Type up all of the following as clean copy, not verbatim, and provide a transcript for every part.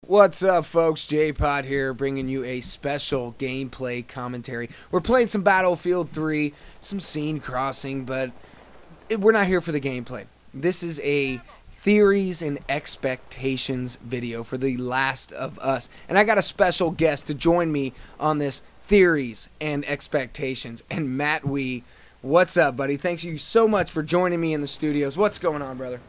What's up, folks? J-Pod here, bringing you a special gameplay commentary. We're playing some Battlefield 3, some scene crossing, but we're not here for the gameplay. This is a theories and expectations video for The Last of Us. And I got a special guest to join me on this theories and expectations. And Matt Wee, what's up, buddy? Thanks you so much for joining me in the studios. What's going on, brother?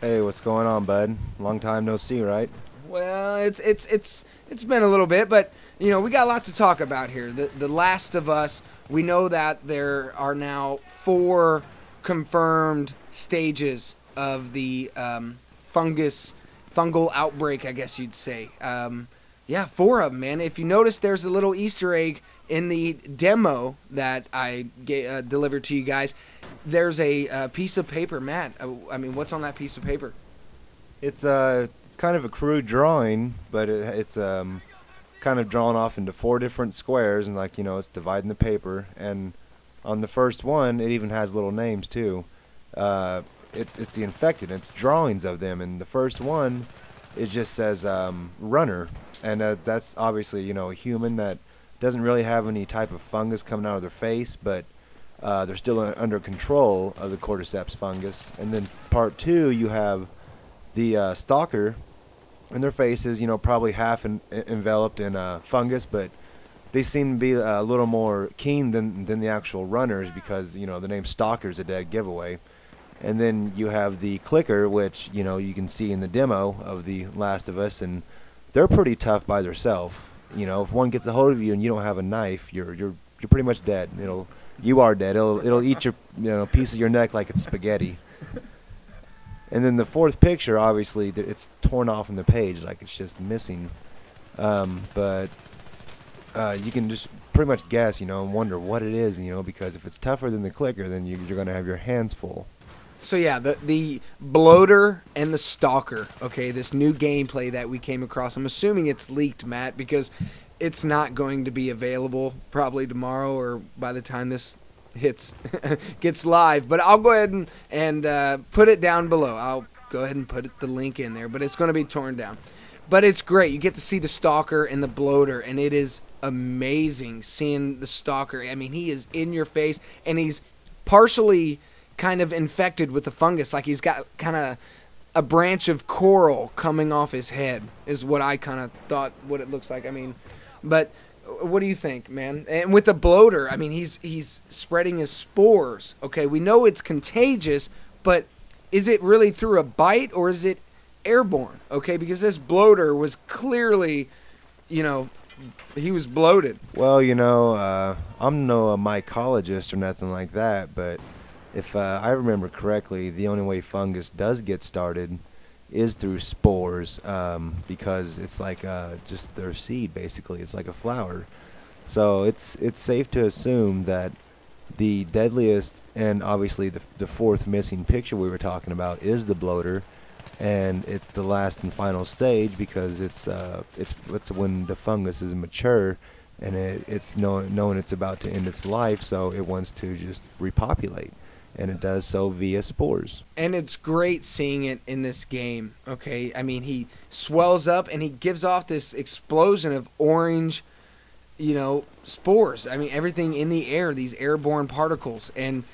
Hey, what's going on, bud? Long time no see, right? Well, it's been a little bit, but you know we got a lot to talk about here. The Last of Us. We know that there are now 4 confirmed stages of the fungal outbreak, I guess you'd say. Yeah, 4 of them, man. If you notice, there's a little Easter egg in the demo that I delivered to you guys. There's a piece of paper, Matt. I mean, what's on that piece of paper? It's kind of a crude drawing, but it's kind of drawn off into 4 different squares, and it's dividing the paper. And on the first one, it even has little names too. It's the infected. It's drawings of them, and the first one, it just says runner, and that's obviously a human that doesn't really have any type of fungus coming out of their face, but they're still under control of the cordyceps fungus. And then part 2, you have the stalker, and their face is probably half enveloped in fungus, but they seem to be a little more keen than the actual runners, because the name stalker is a dead giveaway. And then you have the clicker, which you can see in the demo of The Last of Us, and they're pretty tough by themselves. If one gets a hold of you and you don't have a knife, you're pretty much dead. You are dead. It'll eat your piece of your neck like it's spaghetti. And then the 4th picture, obviously, it's torn off from the page, like it's just missing. But you can just pretty much guess, and wonder what it is, because if it's tougher than the clicker, then you're going to have your hands full. So yeah, the bloater and the stalker, okay, this new gameplay that we came across. I'm assuming it's leaked, Matt, because it's not going to be available probably tomorrow or by the time this gets live. But I'll go ahead and put it down below. I'll go ahead and put the link in there, but it's going to be torn down. But it's great. You get to see the stalker and the bloater, and it is amazing seeing the stalker. I mean, he is in your face, and he's partially kind of infected with the fungus, like he's got kind of a branch of coral coming off his head, is what I kind of thought what it looks like. I mean, but what do you think, man? And with the bloater, I mean, he's spreading his spores. Okay, we know it's contagious, but is it really through a bite or is it airborne? Okay, because this bloater was clearly, he was bloated. Well, I'm no mycologist or nothing like that, but if I remember correctly, the only way fungus does get started is through spores, because it's like just their seed, basically. It's like a flower. So it's safe to assume that the deadliest, and obviously the 4th missing picture we were talking about, is the bloater, and it's the last and final stage, because it's when the fungus is mature, and it's knowing it's about to end its life, so it wants to just repopulate. And it does so via spores. And it's great seeing it in this game, okay? I mean, he swells up and he gives off this explosion of orange, spores. I mean, everything in the air, these airborne particles. And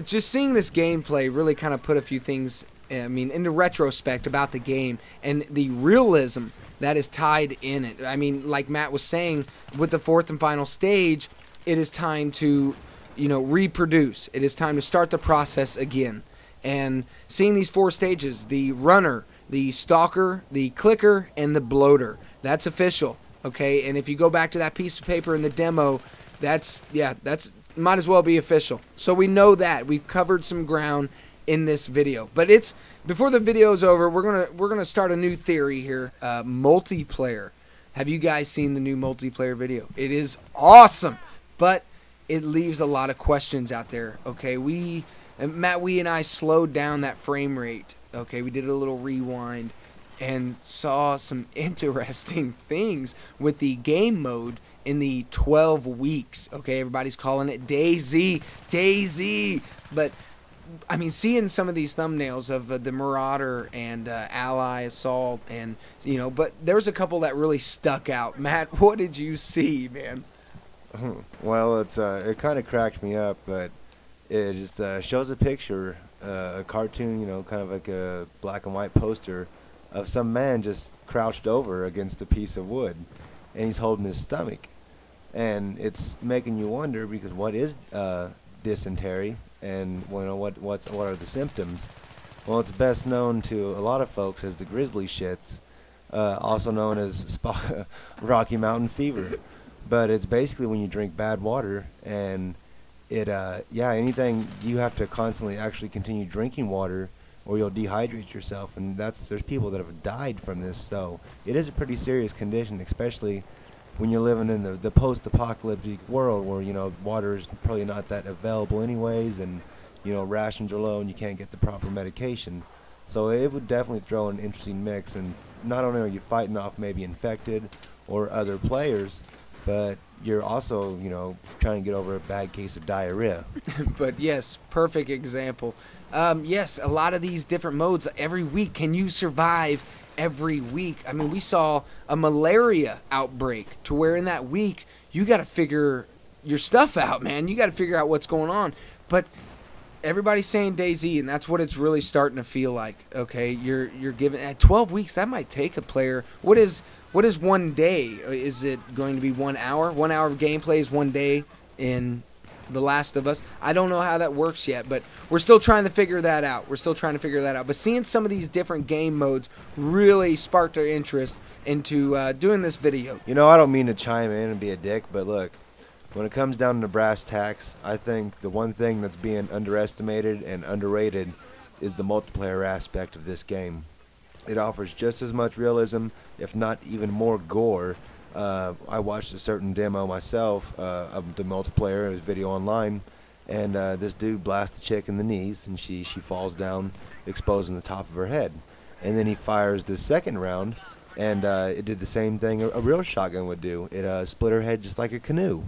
just seeing this gameplay really kind of put a few things, into retrospect about the game and the realism that is tied in it. I mean, like Matt was saying, with the 4th and final stage, it is time to reproduce. It is time to start the process again. And seeing these 4 stages, the runner, the stalker, the clicker, and the bloater, that's official, okay? And if you go back to that piece of paper in the demo, that's might as well be official. So we know that. We've covered some ground in this video. But before the video is over, we're gonna start a new theory here. Multiplayer. Have you guys seen the new multiplayer video? It is awesome, but it leaves a lot of questions out there, okay? Matt and I slowed down that frame rate, okay? We did a little rewind and saw some interesting things with the game mode in the 12 weeks, okay? Everybody's calling it DayZ, but I mean, seeing some of these thumbnails of the Marauder and Ally Assault, and but there's a couple that really stuck out. Matt, what did you see, man? Well, it kind of cracked me up, but it just shows a picture, a cartoon, kind of like a black and white poster of some man just crouched over against a piece of wood, and he's holding his stomach, and it's making you wonder because what is dysentery, and what are the symptoms? Well, it's best known to a lot of folks as the grizzly shits, also known as Rocky Mountain fever. But it's basically when you drink bad water, and anything, you have to constantly actually continue drinking water or you'll dehydrate yourself, and there's people that have died from this. So it is a pretty serious condition, especially when you're living in the post-apocalyptic world where water is probably not that available anyways, and rations are low and you can't get the proper medication. So it would definitely throw an interesting mix, and not only are you fighting off maybe infected or other players, but you're also, trying to get over a bad case of diarrhea. But yes, perfect example. Yes, a lot of these different modes every week. Can you survive every week? I mean, we saw a malaria outbreak to where in that week you got to figure your stuff out, man. You got to figure out what's going on. But everybody's saying DayZ, and that's what it's really starting to feel like. Okay, you're given at 12 weeks. That might take a player. What is 1 day? Is it going to be 1 hour? 1 hour of gameplay is 1 day in The Last of Us. I don't know how that works yet, but we're still trying to figure that out. But seeing some of these different game modes really sparked our interest into doing this video. I don't mean to chime in and be a dick, but look, when it comes down to brass tacks, I think the one thing that's being underestimated and underrated is the multiplayer aspect of this game. It offers just as much realism, if not even more gore. I watched a certain demo myself of the multiplayer. It was video online, and this dude blasts the chick in the knees, and she falls down, exposing the top of her head. And then he fires the second round, and it did the same thing a real shotgun would do. It split her head just like a canoe.